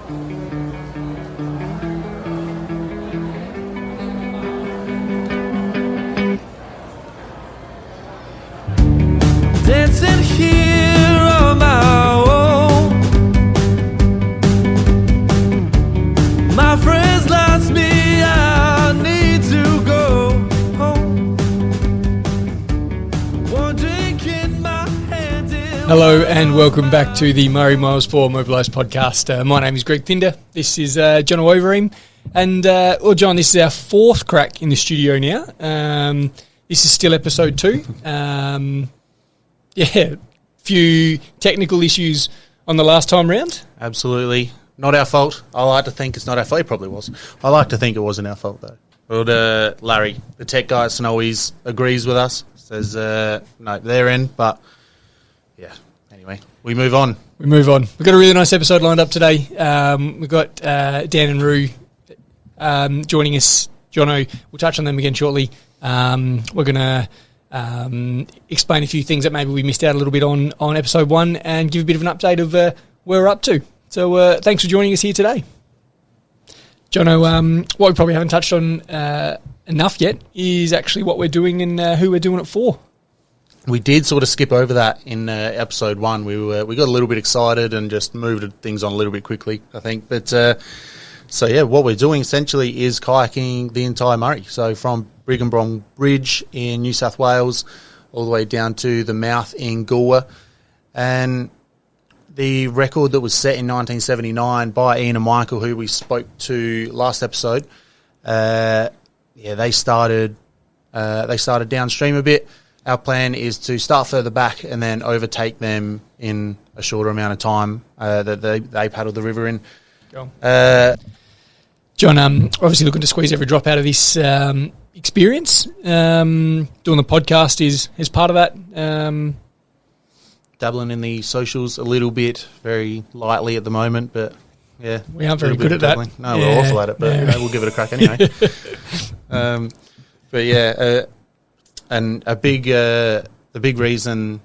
Dancing here on my own. My friends lost me, I need to go home. One drink in my hand. Hello and welcome back to the Murray Miles 4 Mobilised podcast. My name is Greg Pinder. This is John Overeem. And, John, this is our fourth crack in the studio now. This is still episode 2. Few technical issues on the last time round. Absolutely. Not our fault. I like to think it's not our fault. It probably was. I like to think it wasn't our fault, though. But Larry, the tech guy at Snowy's, agrees with us. Says, no, their end. But, yeah, anyway, we move on. We've got a really nice episode lined up today. We've got Dan and Roo joining us. Jono, we'll touch on them again shortly. We're going to explain a few things that maybe we missed out a little bit on episode 1 and give a bit of an update of where we're up to. So thanks for joining us here today. Jono, what we probably haven't touched on enough yet is actually what we're doing and who we're doing it for. We did sort of skip over that in episode 1. We got a little bit excited and just moved things on a little bit quickly, I think. But what we're doing essentially is kayaking the entire Murray. So from Brigambong Bridge in New South Wales all the way down to the mouth in Goolwa. And the record that was set in 1979 by Ian and Michael, who we spoke to last episode, they started downstream a bit. Our plan is to start further back and then overtake them in a shorter amount of time that they paddled the river in. Go on. John, obviously looking to squeeze every drop out of this experience. Doing the podcast is part of that. Dabbling in the socials a little bit, very lightly at the moment, but yeah. We aren't very good at that. No, we're awful at it, but we'll give it a crack anyway. And the big reason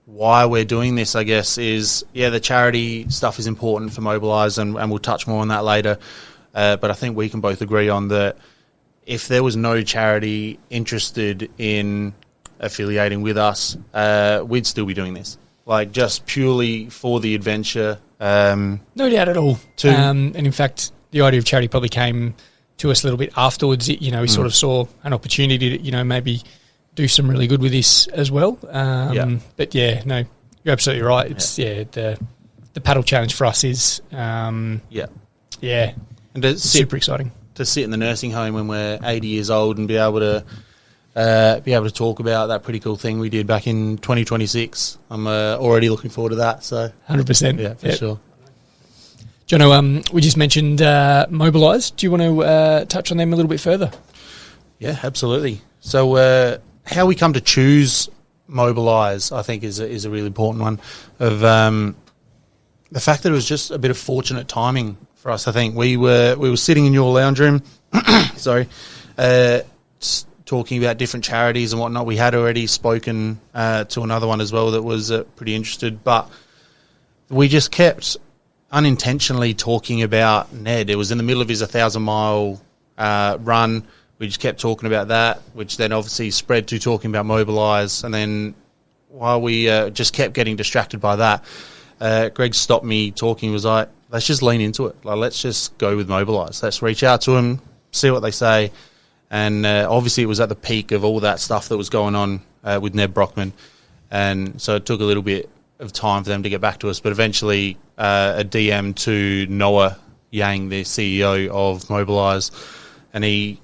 why we're doing this, I guess, is, the charity stuff is important for Mobilise, and we'll touch more on that later. But I think we can both agree on that if there was no charity interested in affiliating with us, we'd still be doing this. Like, just purely for the adventure. No doubt at all. And in fact, the idea of charity probably came to us a little bit afterwards. We sort of saw an opportunity to, maybe do some really good with this as well. But no, you're absolutely right. It's the paddle challenge for us is and super exciting to sit in the nursing home when we're 80 years old and be able to talk about that pretty cool thing we did back in 2026. I'm already looking forward to that. So 100%, yeah, for sure. Jono, we just mentioned Mobilise. Do you want to touch on them a little bit further? Yeah, absolutely. So how we come to choose Mobilise, I think, is a really important one. Of the fact that it was just a bit of fortunate timing for us. I think we were sitting in your lounge room, talking about different charities and whatnot. We had already spoken to another one as well that was pretty interested, but we just kept unintentionally talking about Ned. It was in the middle of his 1,000-mile run. We just kept talking about that, which then obviously spread to talking about Mobilise. And then while we just kept getting distracted by that, Greg stopped me talking. He was like, let's just lean into it. Like, let's just go with Mobilise. Let's reach out to them, see what they say. And obviously it was at the peak of all that stuff that was going on with Ned Brockman. And so it took a little bit of time for them to get back to us. But eventually a DM to Noah Yang, the CEO of Mobilise, and he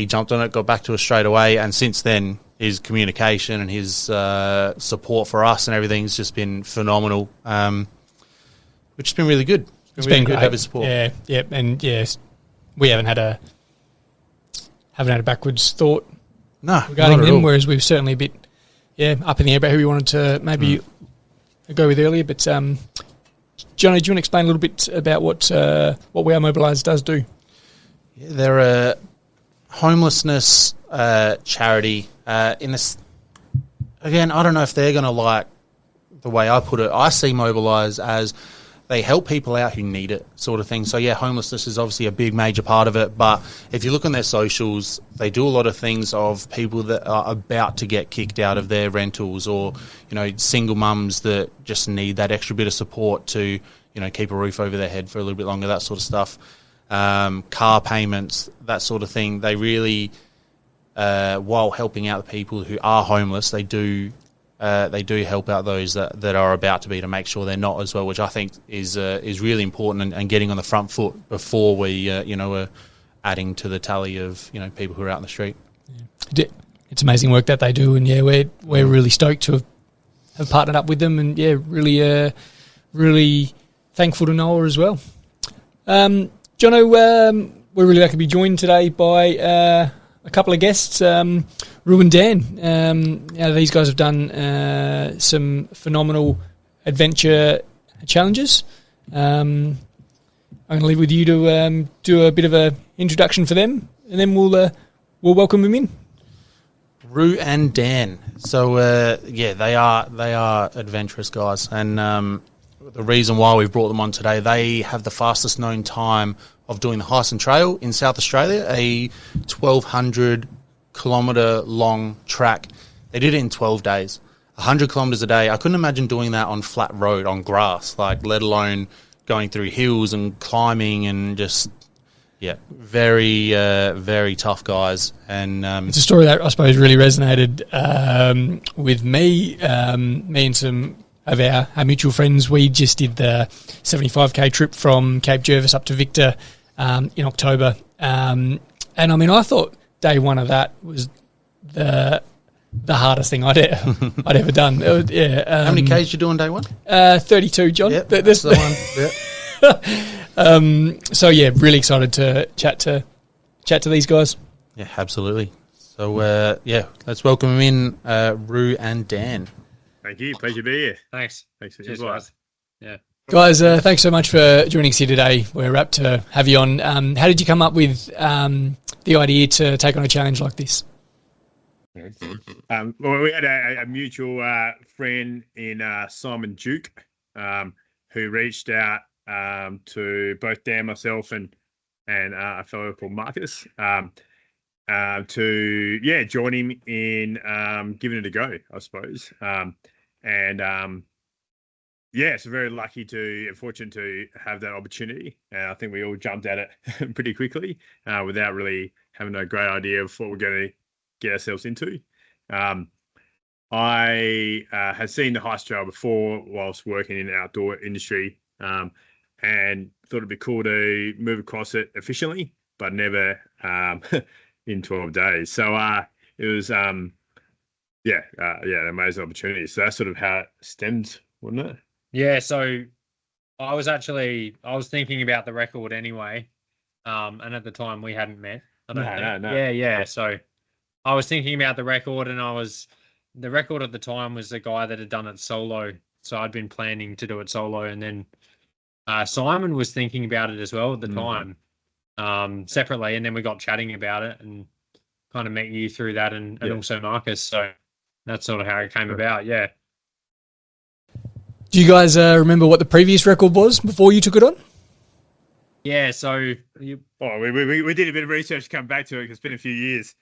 jumped on it, got back to us straight away. And since then, his communication and his support for us and everything's just been phenomenal, which has been really good. It's been good to have his support. Yeah, and yes, we haven't had a backwards thought regarding them, whereas we've certainly a bit up in the air about who we wanted to maybe go with earlier. But Johnny, do you want to explain a little bit about what We Are Mobilised does do? Yeah, they're a homelessness charity. In this, again, I don't know if they're going to like the way I put it. I see Mobilise as they help people out who need it, sort of thing. So yeah, homelessness is obviously a big major part of it, but if you look on their socials, they do a lot of things of people that are about to get kicked out of their rentals, or single mums that just need that extra bit of support to keep a roof over their head for a little bit longer, that sort of stuff. Car payments, that sort of thing. They really, while helping out the people who are homeless, they do help out those that are about to be, to make sure they're not as well, which I think is really important, and getting on the front foot before we are adding to the tally of people who are out in the street. Yeah. It's amazing work that they do, and we're really stoked to have partnered up with them, and really thankful to Noah as well. Jono, we're really lucky to be joined today by a couple of guests, Roo and Dan. These guys have done some phenomenal adventure challenges. I'm going to leave with you to do a bit of a introduction for them, and then we'll welcome them in. Roo and Dan. So they are adventurous guys, and the reason why we've brought them on today, they have the fastest known time of doing the Heysen Trail in South Australia, a 1,200 kilometre long track. They did it in 12 days, 100 kilometres a day. I couldn't imagine doing that on flat road, on grass, let alone going through hills and climbing, and just, very, very tough guys. And it's a story that I suppose really resonated with me. Me and some of our mutual friends, we just did the 75k trip from Cape Jervis up to Victor in October. And I thought day one of that was the hardest thing I'd ever done. How many Ks you do on day one? 32, John. Yep, that's the one. So really excited to chat to these guys. Yeah, absolutely. So let's welcome them in, Roo and Dan. Thank you. Pleasure to be here. Thanks. Thanks for Cheers, your guys. Yeah. Guys, thanks so much for joining us here today. We're rapt to have you on. How did you come up with the idea to take on a challenge like this? Well, we had a mutual friend in Symon Duke, who reached out to both Dan, myself, and a fellow called Marcus to join him in giving it a go, I suppose. So very lucky and fortunate to have that opportunity. And I think we all jumped at it pretty quickly without really having a great idea of what we're going to get ourselves into. I had seen the Heysen Trail before whilst working in the outdoor industry, and thought it'd be cool to move across it efficiently, but never in 12 days. So it was an amazing opportunity. So that's sort of how it stemmed, wasn't it? Yeah, so I was thinking about the record anyway, and at the time we hadn't met. I don't think. No. Yeah. So I was thinking about the record, and the record at the time was the guy that had done it solo. So I'd been planning to do it solo, and then Symon was thinking about it as well at the time, separately, and then we got chatting about it and kind of met you through that, and also Marcus. So that's sort of how it came about. Yeah. Do you guys remember what the previous record was before you took it on? Yeah, so we did a bit of research to come back to it, because it's been a few years.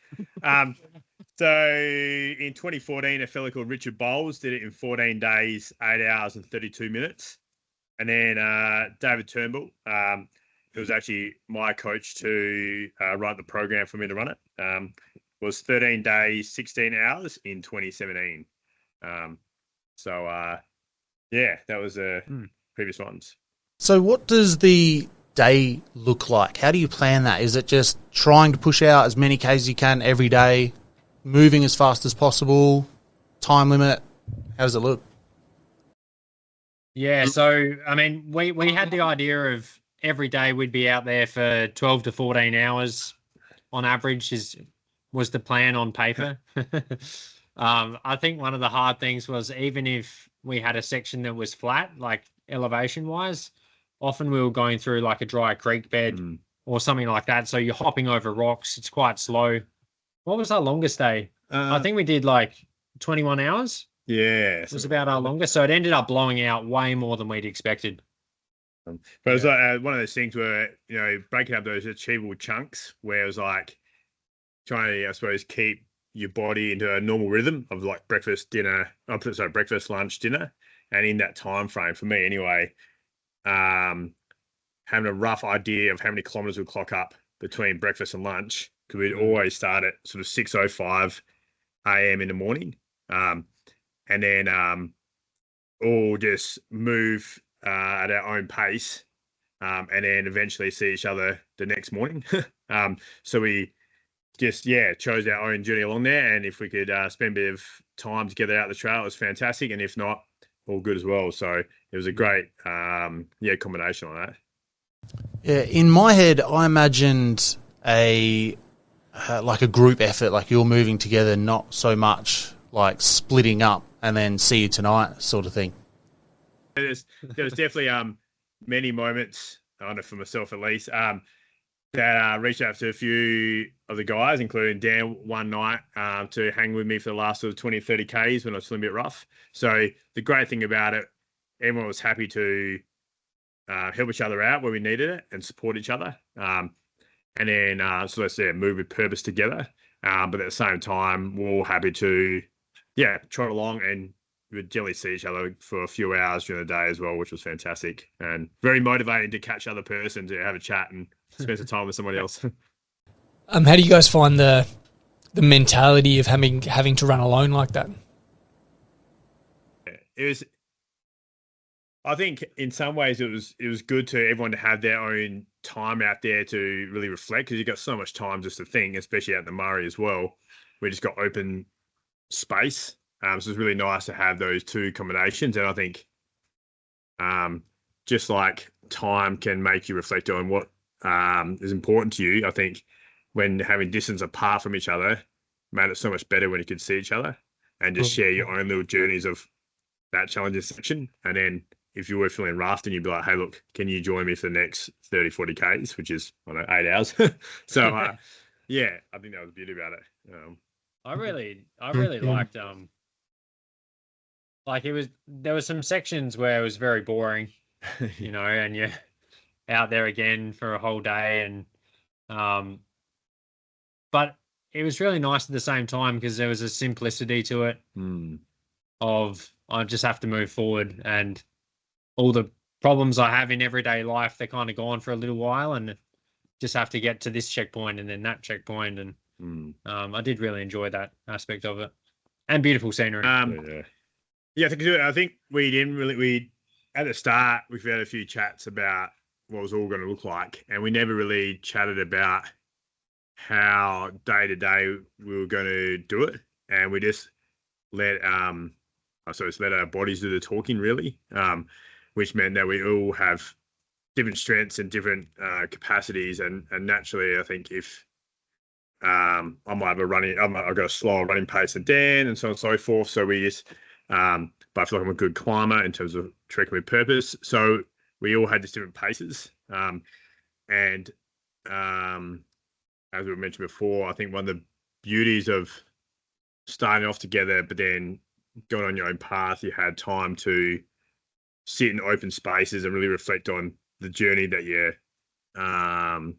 So in 2014, a fellow called Richard Bowles did it in 14 days, 8 hours and 32 minutes. And then David Turnbull, who was actually my coach to write the program for me to run it, was 13 days, 16 hours in 2017. That was previous ones. So what does the day look like? How do you plan that? Is it just trying to push out as many Ks as you can every day, moving as fast as possible, time limit? How does it look? Yeah, so, we had the idea of every day we'd be out there for 12 to 14 hours on average was the plan on paper. I think one of the hard things was, even if we had a section that was flat, like elevation-wise, often we were going through like a dry creek bed or something like that. So you're hopping over rocks. It's quite slow. What was our longest day? I think we did like 21 hours. Yeah. It was about our longest. So it ended up blowing out way more than we'd expected. But it was like one of those things where, breaking up those achievable chunks where it was like trying to, I suppose, keep your body into a normal rhythm of like breakfast, lunch, dinner. And in that time frame, for me anyway, having a rough idea of how many kilometers we'll clock up between breakfast and lunch, because we'd always start at sort of 6:05 a.m. in the morning. And then all just move at our own pace, and then eventually see each other the next morning. So we just chose our own journey along there, and if we could spend a bit of time together out the trail, it was fantastic, and if not, all good as well. So it was a great combination on that. Yeah, in my head, I imagined like a group effort, like you're moving together, not so much like splitting up and then see you tonight sort of thing. There was definitely many moments, I don't know, for myself at least, that reached out to a few of the guys, including Dan, one night to hang with me for the last sort of 20, 30 Ks when I was feeling a bit rough. So the great thing about it, everyone was happy to help each other out where we needed it and support each other. And then, so let's say, move with purpose together. But at the same time, we're all happy to, trot along, and we would generally see each other for a few hours during the day as well, which was fantastic and very motivating to catch other person, to have a chat and spend some time with somebody else. How do you guys find the mentality of having to run alone like that? It was, I think in some ways it was good to everyone to have their own time out there to really reflect, because you've got so much time just to think, especially out the Murray as well. We just got open space. So it's really nice to have those two combinations. And I think just like time can make you reflect on what is important to you, I think when having distance apart from each other made it so much better when you could see each other and just share your own little journeys of that challenging section. And then if you were feeling rough, then you'd be like, hey, look, can you join me for the next 30, 40 Ks, which is, 8 hours. So, I think that was the beauty about it. I really liked, there were some sections where it was very boring, and you're out there again for a whole day. And, but it was really nice at the same time, because there was a simplicity to it of, I just have to move forward, and all the problems I have in everyday life, they're kind of gone for a little while, and just have to get to this checkpoint and then that checkpoint. And I did really enjoy that aspect of it, and beautiful scenery. I think we didn't really, at the start, we've had a few chats about what it was all going to look like, and we never really chatted about how day to day we were going to do it. And we just let our bodies do the talking, really, which meant that we all have different strengths and different capacities. And naturally, I think if I've got a slower running pace than Dan, and so on and so forth. So we just, but I feel like I'm a good climber in terms of trekking with purpose. So we all had just different paces. And as we mentioned before, I think one of the beauties of starting off together, but then going on your own path, you had time to sit in open spaces and really reflect on the journey that you're on.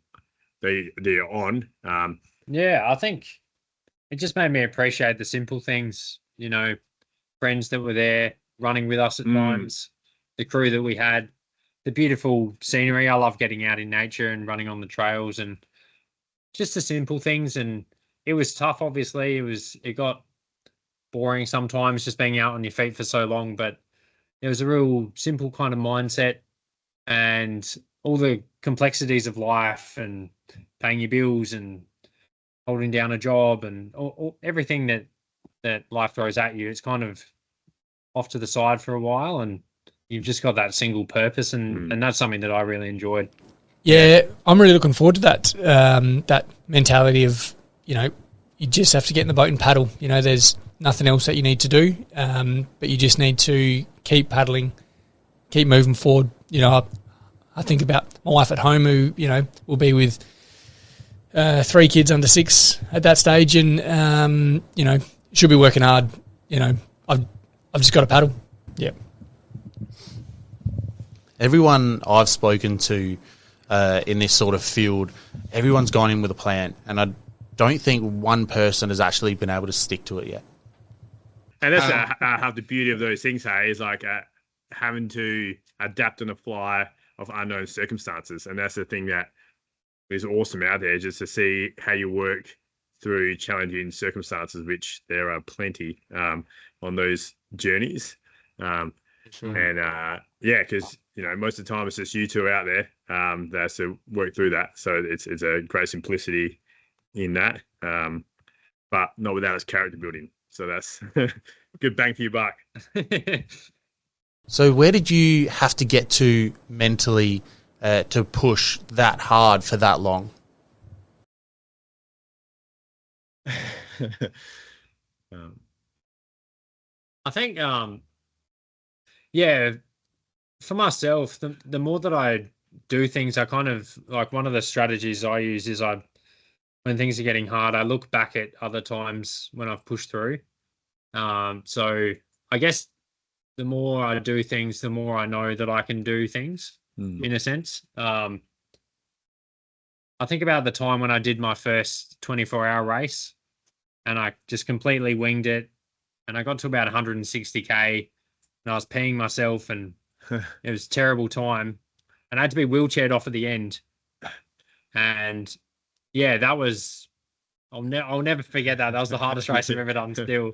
I think it just made me appreciate the simple things, friends that were there running with us at times, the crew that we had, the beautiful scenery. I love getting out in nature and running on the trails, and just the simple things. And it was tough, obviously. It got boring sometimes just being out on your feet for so long, but it was a real simple kind of mindset, and all the complexities of life and paying your bills and holding down a job and everything that life throws at you, it's kind of off to the side for a while, and you've just got that single purpose, and that's something that I really enjoyed. Yeah, I'm really looking forward to that. That mentality of, you just have to get in the boat and paddle. There's nothing else that you need to do, but you just need to keep paddling, keep moving forward. I think about my wife at home who, will be with 3 kids under 6 at that stage, and, she'll be working hard. I've just got to paddle. Yeah. everyone I've spoken to in this sort of field, everyone's gone in with a plan, and I don't think one person has actually been able to stick to it yet. And that's how the beauty of those things, hey, is like having to adapt on the fly of unknown circumstances. And that's the thing that is awesome out there, just to see how you work through challenging circumstances, which there are plenty on those journeys. And because most of the time it's just you two out there that has to work through that. So it's a great simplicity in that, but not without its character building. So that's good bang for your buck. So where did you have to get to mentally to push that hard for that long? I think, for myself, the more that I do things, I kind of like one of the strategies I use is when things are getting hard, I look back at other times when I've pushed through. So I guess the more I do things, the more I know that I can do things in a sense. I think about the time when I did my first 24-hour race and I just completely winged it. And I got to about 160K and I was peeing myself and it was a terrible time. And I had to be wheelchaired off at the end. And yeah, that was, I'll never forget that. That was the hardest race I've ever done still.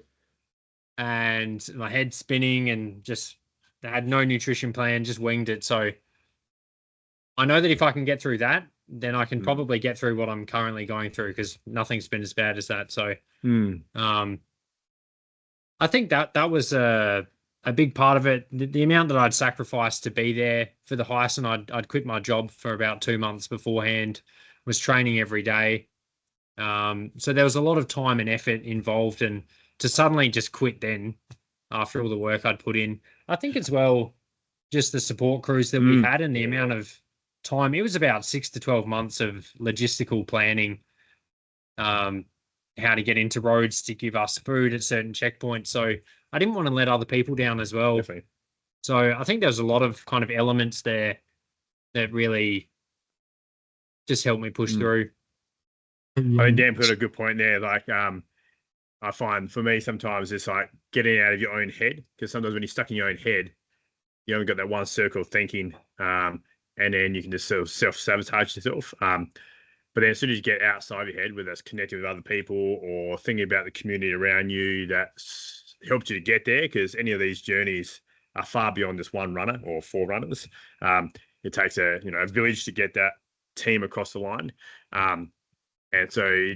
And my head spinning and just I had no nutrition plan, just winged it. So I know that if I can get through that, then I can probably get through what I'm currently going through because nothing's been as bad as that. So I think that was a big part of it. The amount that I'd sacrificed to be there for the Heysen, I'd quit my job for about 2 months beforehand, was training every day. So there was a lot of time and effort involved, and to suddenly just quit then after all the work I'd put in, I think as well, just the support crews that we had and the amount of time, it was about 6 to 12 months of logistical planning, how to get into roads to give us food at certain checkpoints. So I didn't want to let other people down as well. Definitely. So I think there's a lot of kind of elements there that really just helped me push through. I mean, Dan put a good point there. Like, I find for me sometimes it's like getting out of your own head, because sometimes when you're stuck in your own head, you only got that one circle of thinking, and then you can just sort of self-sabotage yourself. But then as soon as you get outside your head, whether that's connecting with other people or thinking about the community around you, that helps you to get there, because any of these journeys are far beyond just one runner or 4 runners. It takes a village to get that team across the line. And so,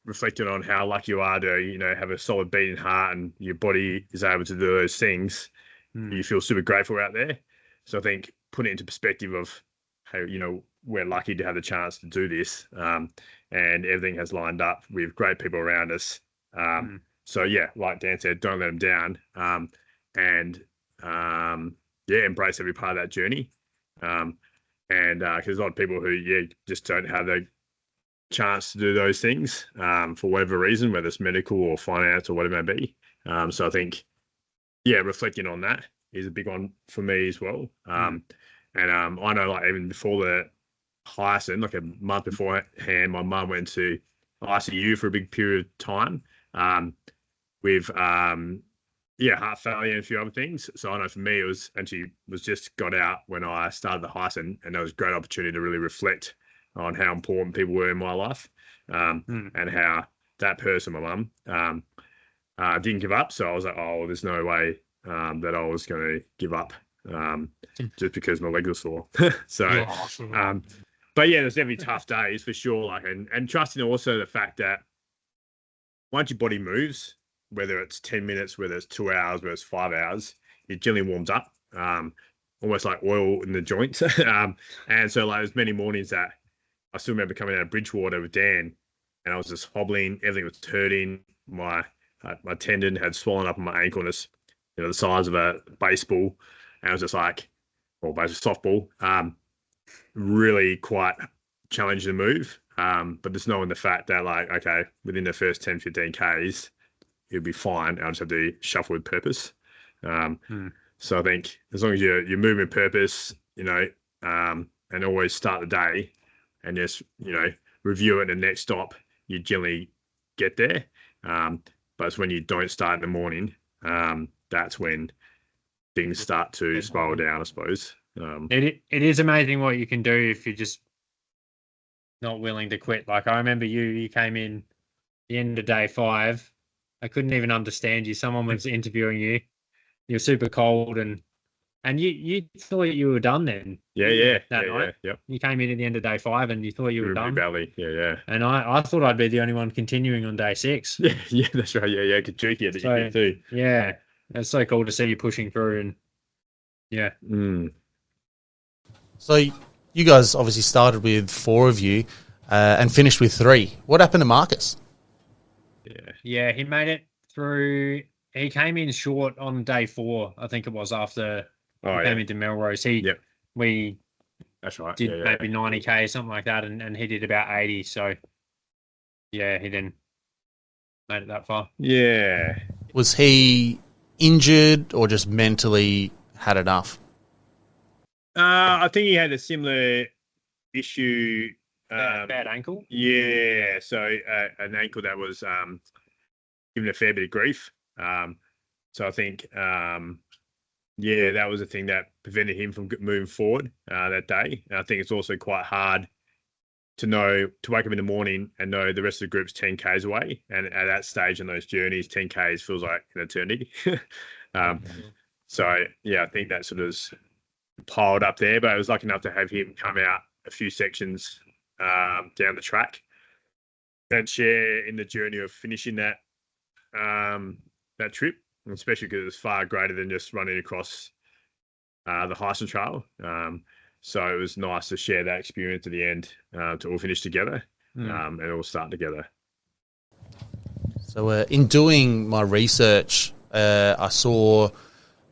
reflecting on how lucky you are to, have a solid beating heart and your body is able to do those things, you feel super grateful out there. So I think putting it into perspective of how, we're lucky to have the chance to do this, and everything has lined up with great people around us. So yeah, like Dan said, don't let them down, and embrace every part of that journey. And because there's a lot of people who just don't have the chance to do those things for whatever reason, whether it's medical or finance or whatever it may be. So I think reflecting on that is a big one for me as well. And I know, like, even before the Heysen, like a month beforehand, my mum went to ICU for a big period of time with heart failure and a few other things. So I know for me it was, and she was just got out when I started the Heysen, and that was a great opportunity to really reflect on how important people were in my life, and how that person, my mum, didn't give up. So I was like, oh, there's no way that I was going to give up just because my leg was sore. So, but yeah, there's definitely tough days for sure. Like, and trusting also the fact that once your body moves, whether it's 10 minutes, whether it's 2 hours, whether it's 5 hours, it generally warms up, almost like oil in the joints. And so, like, there's many mornings that I still remember coming out of Bridgewater with Dan, and I was just hobbling, everything was hurting. My tendon had swollen up on my ankle, and it's the size of a baseball, and I was just like, or basically softball, really quite challenging to move. But just knowing the fact that, like, okay, within the first 10, 15 Ks, it'll be fine. I'll just have to shuffle with purpose. So I think as long as you're moving with purpose, and always start the day and just, review it, and the next stop, you generally get there. But it's when you don't start in the morning, that's when things start to spiral down, I suppose. It is amazing what you can do if you're just not willing to quit. Like I remember you came in the end of day 5. I couldn't even understand you. Someone was interviewing you. You're super cold and you thought you were done then. Yeah. That night. Yep. You came in at the end of day 5 and you thought you were done. Valley. Yeah. And I thought I'd be the only one continuing on day 6. Yeah, that's right. Yeah. Tricky that you did too. Yeah. It's so cool to see you pushing through and yeah. So you guys obviously started with 4 of you and finished with 3. What happened to Marcus? Yeah, he made it through. He came in short on day 4, I think it was, after he came into Melrose. We that's right. did maybe 90k, something like that, and he did about 80. So yeah, he then made it that far. Yeah. Was he injured or just mentally had enough? I think he had a similar issue. Bad ankle. Yeah, so an ankle that was given a fair bit of grief. So I think, that was the thing that prevented him from moving forward that day. And I think it's also quite hard to wake up in the morning and know the rest of the group's 10Ks away. And at that stage in those journeys, 10Ks feels like an eternity. So, yeah, I think that sort of piled up there. But I was lucky enough to have him come out a few sections down the track and share in the journey of finishing that trip, especially because it's far greater than just running across the Heysen Trail. So it was nice to share that experience at the end, to all finish together and all start together. So in doing my research, I saw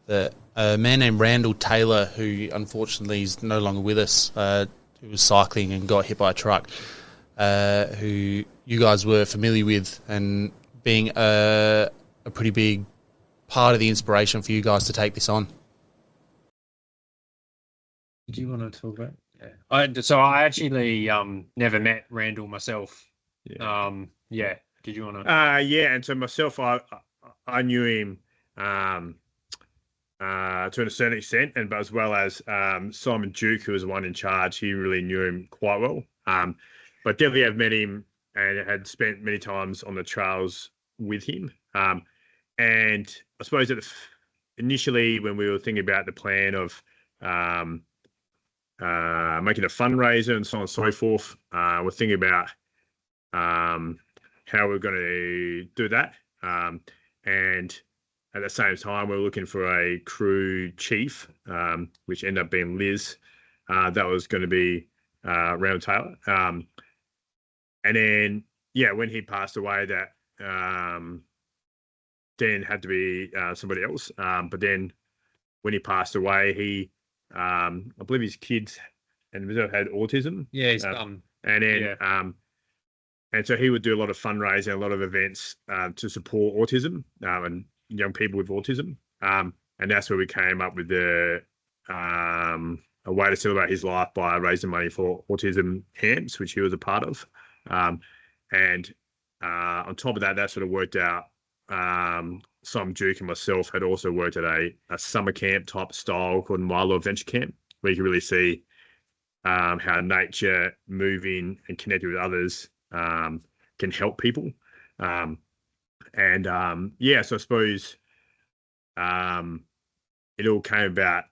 that a man named Randall Taylor, who unfortunately is no longer with us, who was cycling and got hit by a truck, who you guys were familiar with and being a pretty big part of the inspiration for you guys to take this on. Do you want to talk about? Yeah. I actually never met Randall myself. Yeah. Did you want to? And so myself, I knew him to a certain extent, but as well as Simon Duke, who was the one in charge, he really knew him quite well. But definitely have met him and had spent many times on the trails with him. And I suppose that initially when we were thinking about the plan of making a fundraiser and so on and so forth, we're thinking about how we're going to do that. And at the same time, we're looking for a crew chief, which ended up being Liz. That was going to be Randall Taylor. And then, when he passed away, that then had to be somebody else. But then when he passed away, he, I believe his kids and had autism. Yeah, he's and then, and so he would do a lot of fundraising, a lot of events to support autism and young people with autism. And that's where we came up with a way to celebrate his life by raising money for autism camps, which he was a part of. And on top of that, that sort of worked out. Simon Duke and myself had also worked at a summer camp type style called Milo Adventure Camp, where you can really see how nature, moving and connecting with others can help people. So I suppose it all came about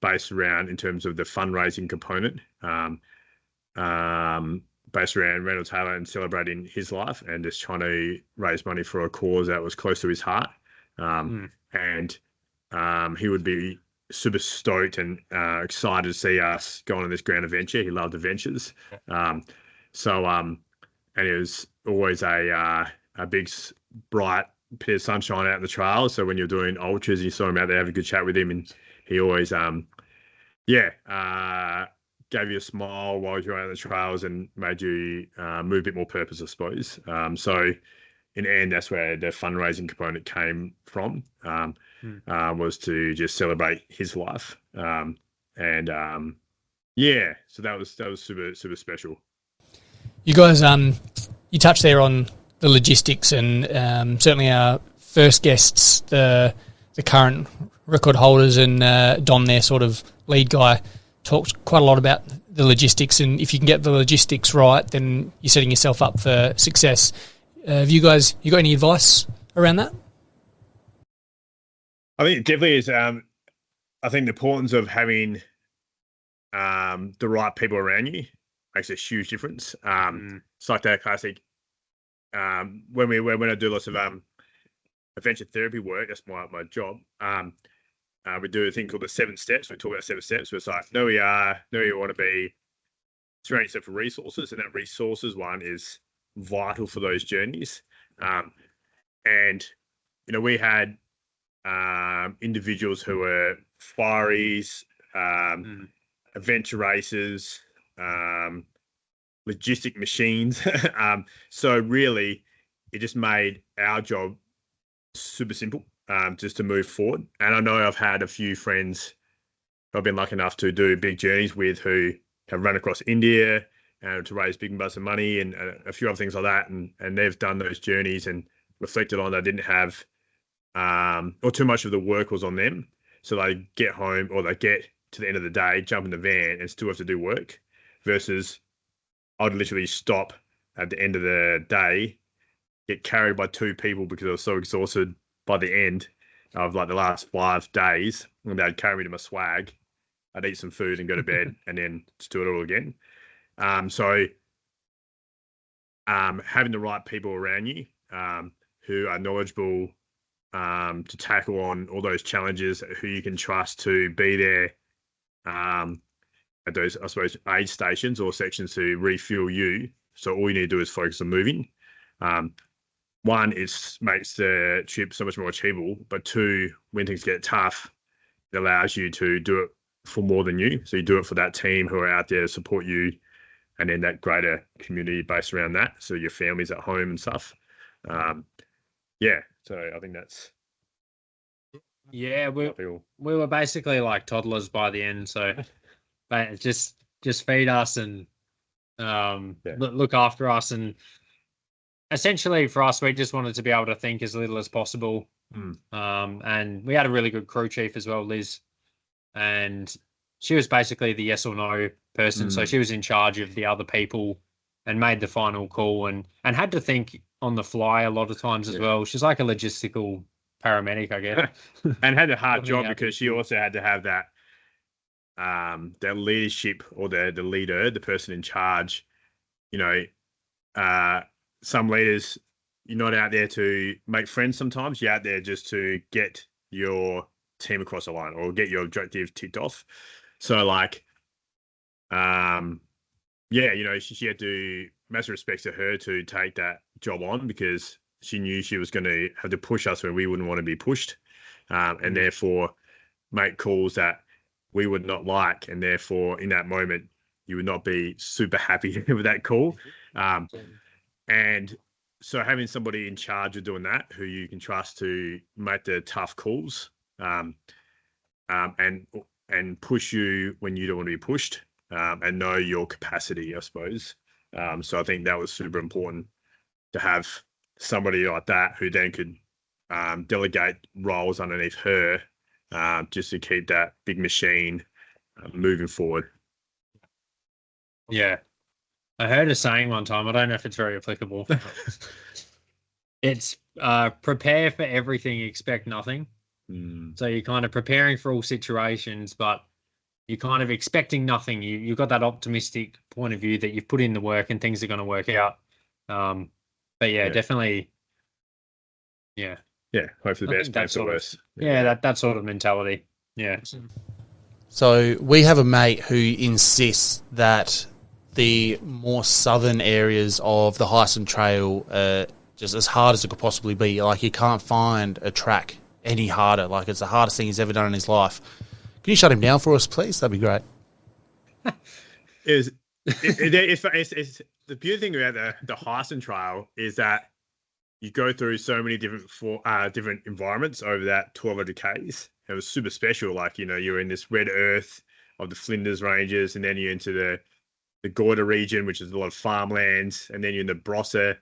based around, in terms of the fundraising component, based around Randall Taylor and celebrating his life and just trying to raise money for a cause that was close to his heart. And he would be super stoked and excited to see us go on this grand adventure. He loved adventures. And it was always a big, bright bit of sunshine out in the trails. So when you're doing ultras and you saw him out there, have a good chat with him, and he always, gave you a smile while you were out on the trails and made you move a bit more purpose, I suppose. So in the end, that's where the fundraising component came from. was to just celebrate his life. So that was super special. You guys, you touched there on the logistics, and certainly our first guests, the current record holders, and Dom, their sort of lead guy, talked quite a lot about the logistics. And if you can get the logistics right, then you're setting yourself up for success. Have you got any advice around that? I think it definitely is. I think the importance of having the right people around you makes a huge difference. It's like that classic. When I do lots of adventure therapy work, that's my job. We do a thing called the 7 steps. We talk about 7 steps. Where it's like, know who you are, know who you want to be, surround yourself with resources, and that resources one is vital for those journeys. And we had individuals who were fireys, adventure racers, logistic machines. So really, it just made our job super simple, just to move forward. And I know I've had a few friends who I've been lucky enough to do big journeys with who have run across India to raise big amounts of money and a few other things like that. And they've done those journeys and reflected on they didn't have, or too much of the work was on them. So they get home or they get to the end of the day, jump in the van and still have to do work, versus I'd literally stop at the end of the day, get carried by 2 people because I was so exhausted by the end of like the last 5 days, and they'd carry me to my swag. I'd eat some food and go to bed and then just do it all again. So having the right people around you who are knowledgeable to tackle on all those challenges, who you can trust to be there at those, I suppose, aid stations or sections to refuel you. So all you need to do is focus on moving. One, it makes the trip so much more achievable. But 2, when things get tough, it allows you to do it for more than you. So you do it for that team who are out there to support you, and then that greater community based around that. So your family's at home and stuff. So I think that's. Yeah, we were basically like toddlers by the end. So but just feed us and look after us. And essentially for us, we just wanted to be able to think as little as possible. And we had a really good crew chief as well, Liz. And she was basically the yes or no person. So she was in charge of the other people and made the final call and had to think on the fly a lot of times as well. She's like a logistical paramedic, I guess. And had a hard job because she also had to have that that leadership or the leader, the person in charge. Some leaders, you're not out there to make friends sometimes. You're out there just to get your team across the line or get your objective ticked off. So like, she had to, massive respect to her to take that job on, because she knew she was going to have to push us when we wouldn't want to be pushed, and therefore make calls that we would not like, and therefore in that moment you would not be super happy with that call. And so having somebody in charge of doing that, who you can trust to make the tough calls, and push you when you don't want to be pushed, and know your capacity, I suppose. So I think that was super important to have somebody like that who then could delegate roles underneath her, just to keep that big machine moving forward. Yeah. I heard a saying one time, I don't know if it's very applicable. It's prepare for everything, expect nothing. So you're kind of preparing for all situations, but you're kind of expecting nothing. You've got that optimistic point of view that you've put in the work and things are going to work out. But definitely. Yeah. Yeah. Hope for the best, pay for the worst. That sort of mentality. Yeah. So we have a mate who insists that the more southern areas of the Heysen Trail are just as hard as it could possibly be. Like, you can't find a track any harder. Like, it's the hardest thing he's ever done in his life. Can you shut him down for us, please? That'd be great. It's the beauty thing about the Heysen Trail is that you go through so many different environments over that 1,200 k's. It was super special. Like, you're in this red earth of the Flinders Ranges, and then you're into the Gorda region, which is a lot of farmlands, and then you're in the Barossa,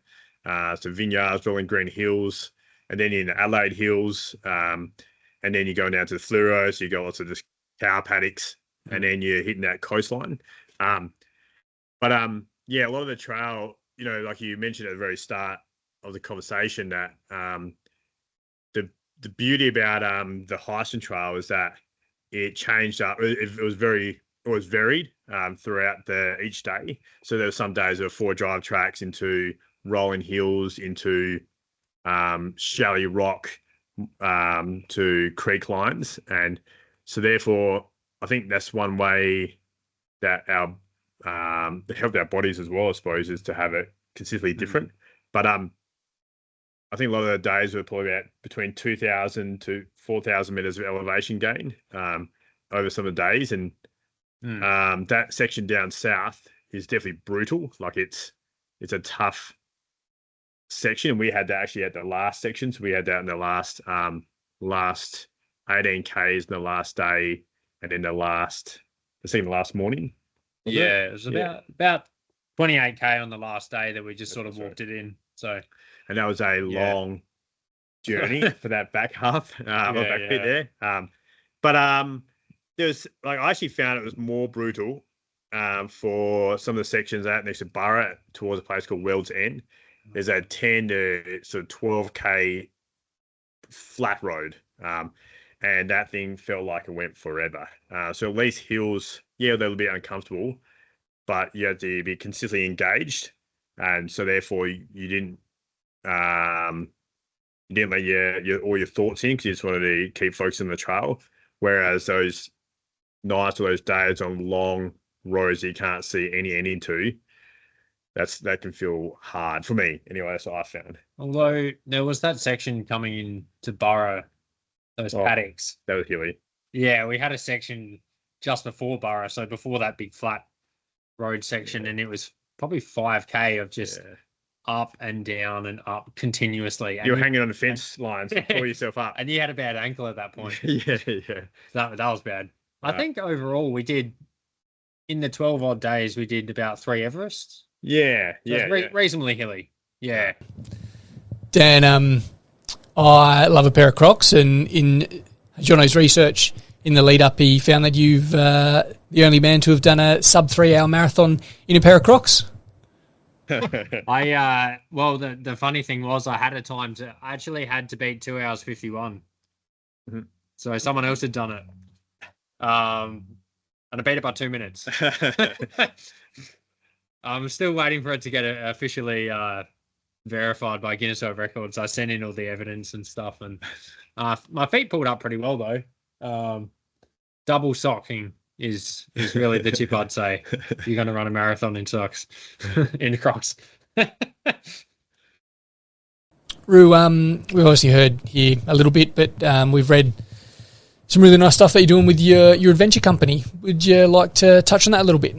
so vineyards, rolling green hills, and then you're in the Adelaide Hills, and then you're going down to the Fleurieu, so you got lots of just cow paddocks, and then you're hitting that coastline. Yeah, a lot of the trail, like you mentioned at the very start of the conversation, that the beauty about the Heysen Trail is that it changed up. It was varied throughout each day. So there were some days there were 4 drive tracks into rolling hills, into shallow rock, to creek lines, and so therefore I think that's one way that our helped our bodies as well, I suppose, is to have it consistently different. But I think a lot of the days were probably about between 2,000 to 4,000 meters of elevation gain over some of the days, and that section down south is definitely brutal. Like it's a tough section. We had that actually at the last section, so we had that in the last 18 k's in the last day, and then the last morning. Yeah, it was about 28k on the last day that we just sort of walked it in. So, and that was a long journey for that back half, bit there. But there's like, I actually found it was more brutal for some of the sections out next to Burra towards a place called Weld's End. There's a 10 to sort of 12k flat road, and that thing felt like it went forever. So at least hills, they'll be uncomfortable, but you had to be consistently engaged, and so therefore you didn't let all your thoughts in, because you just wanted to keep focusing on the trail. Whereas those nights or those days on long roads that you can't see any end into, that can feel hard for me anyway. That's what I found. Although there was that section coming in to Burra, those paddocks. That was hilly. Yeah, we had a section just before Burra, so before that big flat road section, and it was probably 5k of just up and down and up continuously. And you were hanging on the fence lines to pull yourself up. And you had a bad ankle at that point. Yeah. That was bad. I think overall we did, in the 12 odd days, we did about 3 Everests. Yeah. Reasonably hilly. Yeah. Dan, I love a pair of Crocs, and in Jono's research in the lead up, he found that you've the only man to have done a sub 3 hour marathon in a pair of Crocs. The funny thing was, I actually had to beat 2 hours 51. Mm-hmm. So someone else had done it. And I beat it by 2 minutes. I'm still waiting for it to get officially verified by Guinness World Records. I sent in all the evidence and stuff, and my feet pulled up pretty well though. Double socking is really the tip, I'd say. If you're going to run a marathon in socks, in Crocs. Roo, we've obviously heard here a little bit, but we've read some really nice stuff that you're doing with your adventure company. Would you like to touch on that a little bit?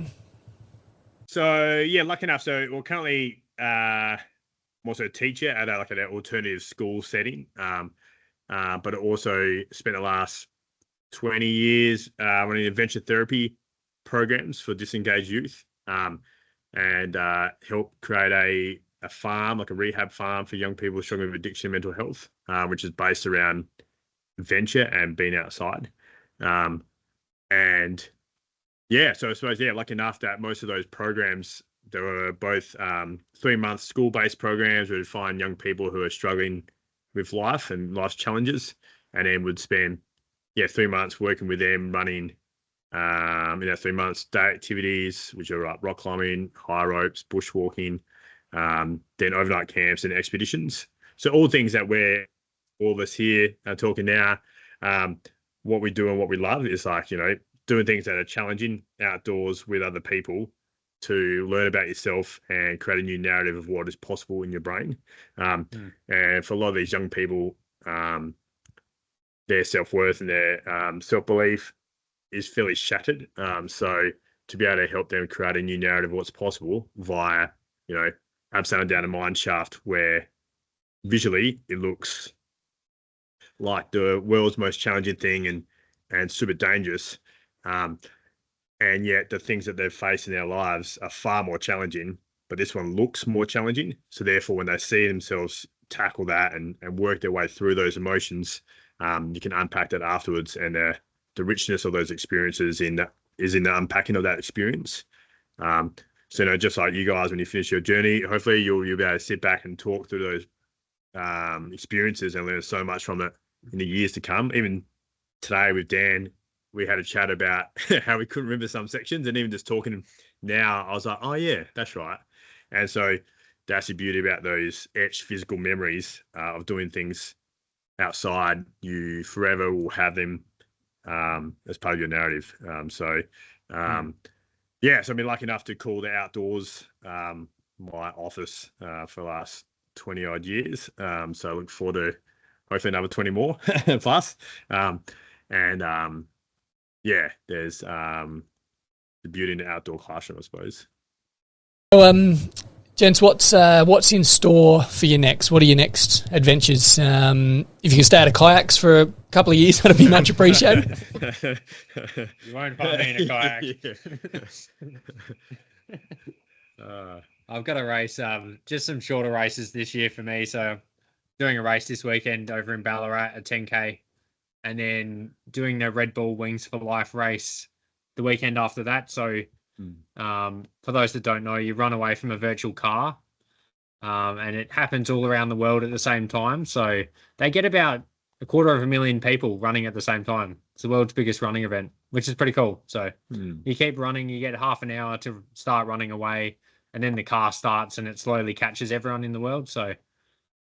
So lucky enough. So we're currently I'm also a teacher at an alternative school setting, but I also spent the last 20 years running adventure therapy programs for disengaged youth, and help create a farm, like a rehab farm for young people struggling with addiction and mental health, which is based around adventure and being outside. So I suppose, lucky enough that most of those programs, they were both 3-month school-based programs where we'd find young people who are struggling with life and life's challenges, and then would spend 3 months working with them, running in that 3 months day activities, which are rock climbing, high ropes, bushwalking, then overnight camps and expeditions. So all things that all of us here are talking now, what we do and what we love is doing things that are challenging outdoors with other people to learn about yourself and create a new narrative of what is possible in your brain. And for a lot of these young people, their self-worth and their self-belief is fairly shattered. So to be able to help them create a new narrative of what's possible via, upside down a mine shaft where visually it looks like the world's most challenging thing and super dangerous. And yet the things that they've faced in their lives are far more challenging, but this one looks more challenging. So therefore, when they see themselves tackle that and work their way through those emotions, you can unpack that afterwards. And the richness of those experiences is in the unpacking of that experience. So, just like you guys, when you finish your journey, hopefully you'll be able to sit back and talk through those experiences and learn so much from it in the years to come. Even today with Dan, we had a chat about how we couldn't remember some sections, and even just talking now, I was like, oh yeah, that's right. And so that's the beauty about those etched physical memories of doing things outside. You forever will have them as part of your narrative. So I've been lucky enough to call the outdoors my office for the last 20 odd years. So I look forward to hopefully another 20 more plus. There's the beauty in the outdoor classroom, I suppose. So, gents, what's in store for you next? What are your next adventures? If you can stay out of kayaks for a couple of years, that'd be much appreciated. You won't find me in a kayak. I've got a race, just some shorter races this year for me. So doing a race this weekend over in Ballarat, a 10K, and then doing the Red Bull Wings for Life race the weekend after that. So for those that don't know, you run away from a virtual car, and it happens all around the world at the same time. So they get about 250,000 people running at the same time. It's the world's biggest running event, which is pretty cool. So you keep running, you get half an hour to start running away, and then the car starts and it slowly catches everyone in the world. So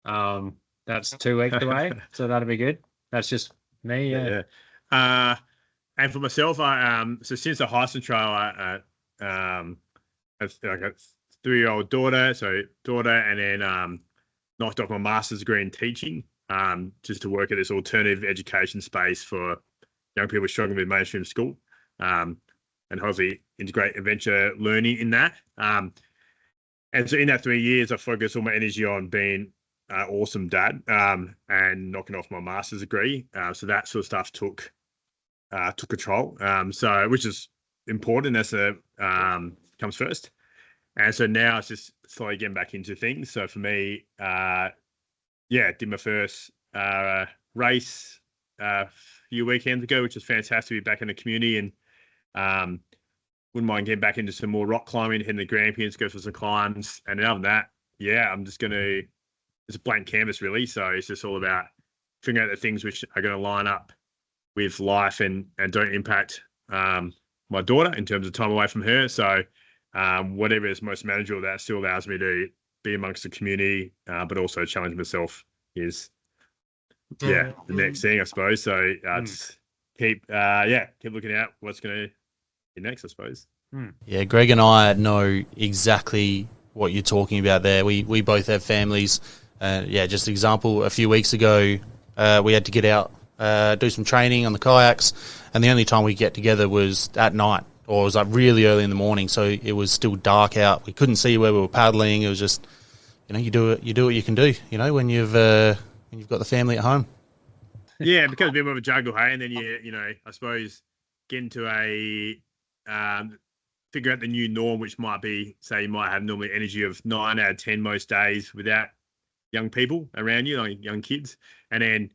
that's 2 weeks away. So that'll be good. That's just me. Yeah. And for myself, so since the Heysen Trail, I've got a 3-year-old daughter, and then knocked off my master's degree in teaching, just to work at this alternative education space for young people struggling with mainstream school, and hopefully integrate adventure learning in that. And so in that 3 years, I focused all my energy on being an awesome dad, and knocking off my master's degree. So that sort of stuff took control. Which is important. That's comes first. And so now it's just slowly getting back into things. So for me, did my first race a few weekends ago, which was fantastic to be back in the community, and wouldn't mind getting back into some more rock climbing, hitting the Grampians, go for some climbs. And other than that, I'm just it's a blank canvas really. So it's just all about figuring out the things which are going to line up with life and don't impact my daughter in terms of time away from her. So whatever is most manageable, that still allows me to be amongst the community, but also challenge myself is the next thing, I suppose. So just keep looking out what's going to be next, I suppose. Yeah, Greg and I know exactly what you're talking about there. We both have families. Just an example, a few weeks ago, we had to get out, do some training on the kayaks, and the only time we get together was at night, or it was like really early in the morning, so it was still dark out. We couldn't see where we were paddling. It was just, you do what you can do, when you've got the family at home. Yeah, it becomes a bit more of a juggle, hey, and then I suppose get into figure out the new norm, which might be, say, you might have normally energy of 9 out of 10 most days without young people around you, like young kids, and then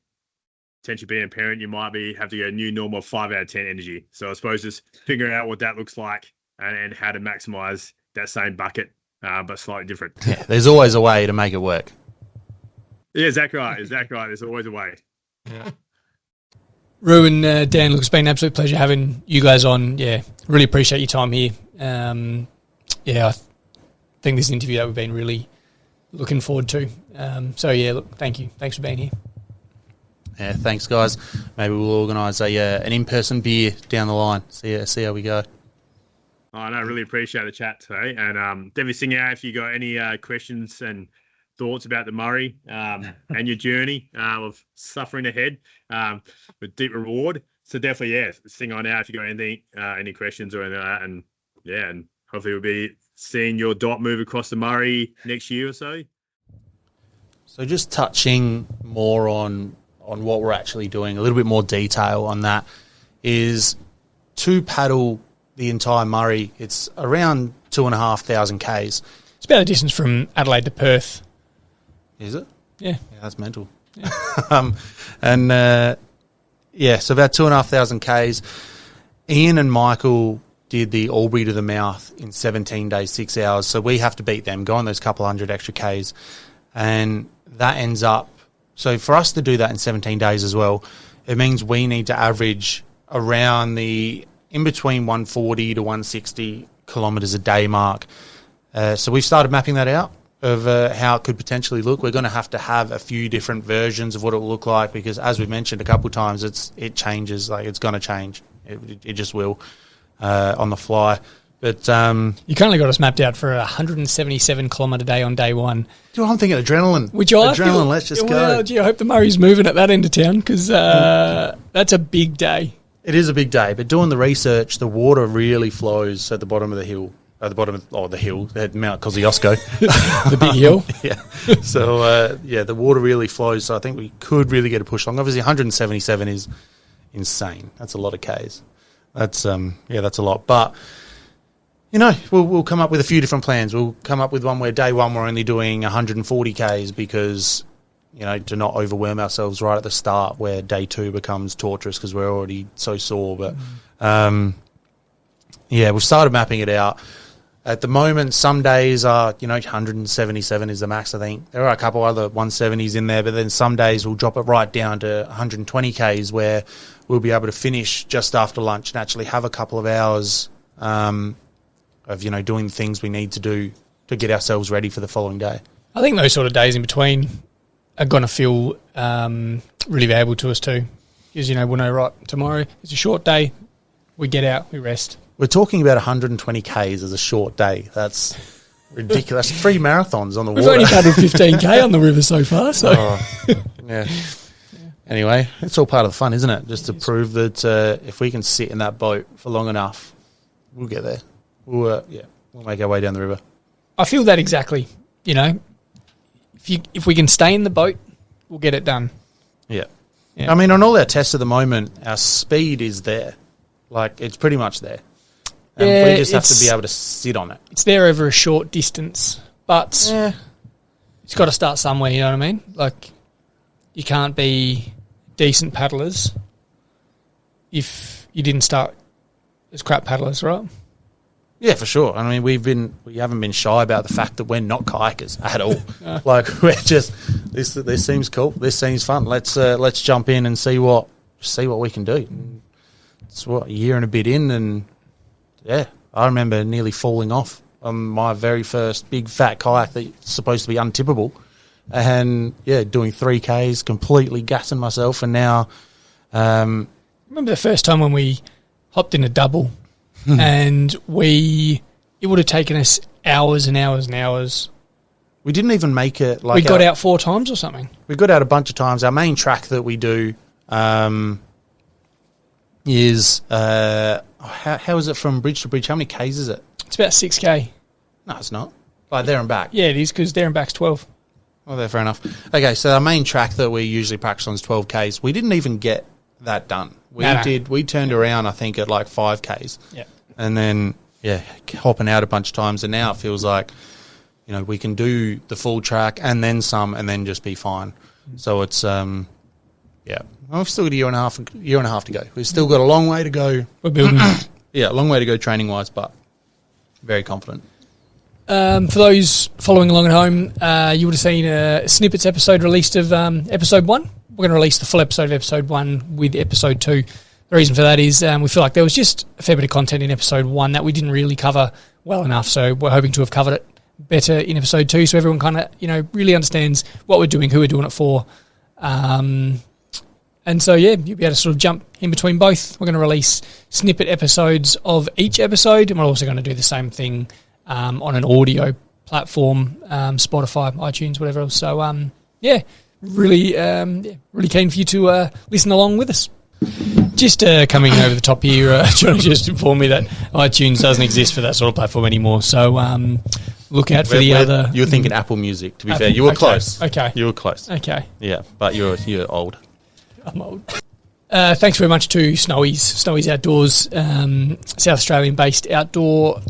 potentially being a parent, you might have to go new normal 5 out of 10 energy. So I suppose just figuring out what that looks like and how to maximize that same bucket, but slightly different. Yeah, there's always a way to make it work. Yeah, exactly right. There's always a way. Yeah. Roo and Dan, look, it's been an absolute pleasure having you guys on. Yeah, really appreciate your time here. I think this interview that we've been really looking forward to. Look, thank you. Thanks for being here. Yeah, thanks, guys. Maybe we'll organise an in-person beer down the line. See how we go. Oh, no, I really appreciate the chat today. And definitely sing out if you got any questions and thoughts about the Murray and your journey of suffering ahead with deep reward. So definitely, sing on out if you got anything, any questions or anything like that. And hopefully we'll be seeing your dot move across the Murray next year or so. So just touching more on what we're actually doing, a little bit more detail on that, is to paddle the entire Murray, it's around 2,500 Ks. It's about the distance from Adelaide to Perth. Is it? Yeah. Yeah, that's mental. Yeah. So about 2,500 Ks. Ian and Michael did the Albury to the Mouth in 17 days, 6 hours. So we have to beat them, go on those couple hundred extra Ks. And that ends up, so for us to do that in 17 days as well, it means we need to average around the in between 140 to 160 kilometres a day mark. So we've started mapping that out of how it could potentially look. We're going to have a few different versions of what it will look like because, as we've mentioned a couple of times, it changes. Like it's going to change. It just will on the fly. But you currently got us mapped out for a 177 kilometre day on day one. Dude, I'm thinking adrenaline. Adrenaline, let's just go. Well, gee, I hope the Murray's moving at that end of town because that's a big day. It is a big day, but doing the research, the water really flows at the bottom of the hill. At the bottom of the hill, at Mount Kosciuszko. The big hill. Yeah. So, the water really flows, so I think we could really get a push along. Obviously, 177 is insane. That's a lot of Ks. That's a lot. But, we'll come up with a few different plans. We'll come up with one where day one we're only doing 140 Ks because, to not overwhelm ourselves right at the start where day two becomes torturous because we're already so sore. But, we've started mapping it out. At the moment, some days are, 177 is the max, I think. There are a couple other 170s in there, but then some days we'll drop it right down to 120 Ks where we'll be able to finish just after lunch and actually have a couple of hours of, doing the things we need to do to get ourselves ready for the following day. I think those sort of days in between are going to feel really valuable to us too. Because, we'll know, right, tomorrow is a short day. We get out, we rest. We're talking about 120 Ks as a short day. That's ridiculous. 3 marathons on the water. We've only paddled 15K on the river so far. So yeah. Anyway, it's all part of the fun, isn't it? Just to prove that if we can sit in that boat for long enough, we'll get there. We'll make our way down the river. I feel that exactly. If we can stay in the boat, we'll get it done. Yeah. Yeah. I mean, on all our tests at the moment, our speed is there. Like, it's pretty much there. And we just have to be able to sit on it. It's there over a short distance, but it's got to start somewhere, you know what I mean? Like, you can't be decent paddlers if you didn't start as crap paddlers, right? Yeah, for sure. I mean, we haven't been shy about the fact that we're not kayakers at all. Like, we're just this seems cool. This seems fun. Let's jump in and see what we can do. It's a year and a bit in, and I remember nearly falling off on my very first big fat kayak that's supposed to be untippable, and doing 3Ks, completely gassing myself, and now. Remember the first time when we hopped in a double, and it would have taken us hours and hours and hours. We didn't even make it. We got out 4 times or something. We got out a bunch of times. Our main track that we do. Is how is it from bridge to bridge? How many Ks is it? It's about 6K. No, it's not. Like there and back. Yeah, it is because there and back's 12. Oh, fair enough. Okay, so our main track that we usually practice on is 12 Ks. We didn't even get that done. We turned around, I think, at like 5 Ks. Yeah. And then hopping out a bunch of times, and now it feels like we can do the full track and then some, and then just be fine. So it's Well, we've still got a year and a half to go. We've still got a long way to go. We're building. A long way to go training-wise, but very confident. For those following along at home, you would have seen a snippets episode released of episode 1. We're going to release the full episode of episode 1 with episode 2. The reason for that is we feel like there was just a fair bit of content in episode 1 that we didn't really cover well enough, so we're hoping to have covered it better in episode 2 so everyone kind of really understands what we're doing, who we're doing it for. And so, you'll be able to sort of jump in between both. We're going to release snippet episodes of each episode, and we're also going to do the same thing on an audio platform, Spotify, iTunes, whatever else. So, really keen for you to listen along with us. Just coming over the top here, Johnny just informed me that iTunes doesn't exist for that sort of platform anymore. So, look out for the other. You were thinking Apple Music. To be Apple, fair, you were okay, close. Okay. You were close. Okay. Yeah, but you're old. I'm old. Thanks very much to Snowy's Outdoors, South Australian-based outdoor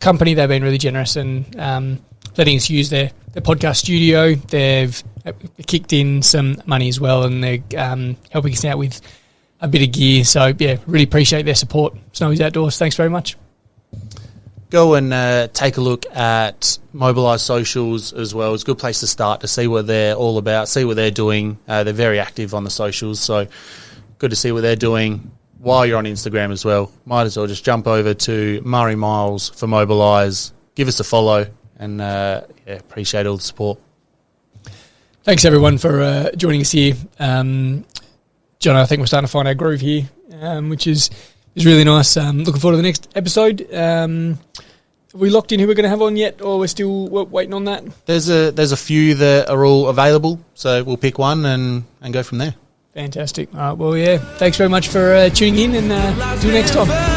company. They've been really generous and letting us use their podcast studio. They've kicked in some money as well, and they're helping us out with a bit of gear. So, yeah, really appreciate their support. Snowy's Outdoors, thanks very much. Go and take a look at Mobilise socials as well. It's a good place to start to see what they're all about, see what they're doing. They're very active on the socials, so good to see what they're doing while you're on Instagram as well. Might as well just jump over to Murray Miles for Mobilise. Give us a follow, and appreciate all the support. Thanks, everyone, for joining us here. John, I think we're starting to find our groove here, which is really nice. Looking forward to the next episode. Have we locked in who we're going to have on yet, or we're still waiting on that? There's a few that are all available, so we'll pick one and go from there. Fantastic. All right, well, yeah, thanks very much for tuning in, and till next time.